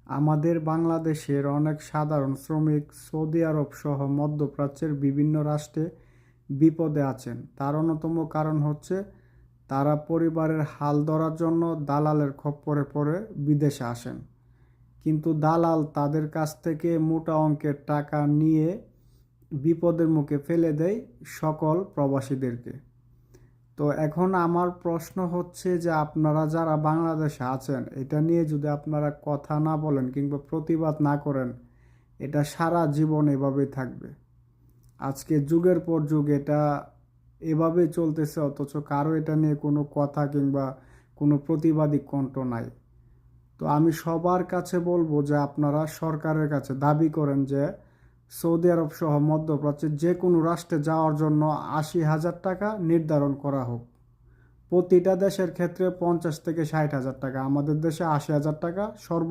আমাদের বাংলাদেশের অনেক সাধারণ শ্রমিক সৌদি আরব সহ মধ্যপ্রাচ্যের বিভিন্ন রাষ্ট্রে বিপদে আছেন। তার অন্যতম কারণ হচ্ছে তারা পরিবারের হাল ধরার জন্য দালালের খপ্পরে পড়ে বিদেশে আসেন, কিন্তু দালাল তাদের কাছ থেকে মোটা অঙ্কের টাকা নিয়ে বিপদের মুখে ফেলে দেয় সকল প্রবাসীদেরকে। তো এখন আমার প্রশ্ন হচ্ছে যে আপনারা যারা বাংলাদেশে আছেন, এটা নিয়ে যদি আপনারা কথা না বলেন কিংবা প্রতিবাদ না করেন, এটা সারা জীবন এভাবেই থাকবে। আজকে যুগের পর যুগ এটা এভাবেই চলতেছে, অথচ কারো এটা নিয়ে কোনো কথা কিংবা কোনো প্রতিবাদী কণ্ঠ নাই। তো আমি সবার কাছে বলবো যে আপনারা সরকারের কাছে দাবি করেন যে সৌদি আরব সহ মধ্যপ্রাচ্যের যে কোনো রাষ্ট্রে যাওয়ার জন্য ৮০,০০০ টাকা নির্ধারণ করা হোক। প্রতিটা দেশের ক্ষেত্রে ৫০ থেকে ৬০,০০০ টাকা, আমাদের দেশে ৮০,০০০ টাকা সর্ব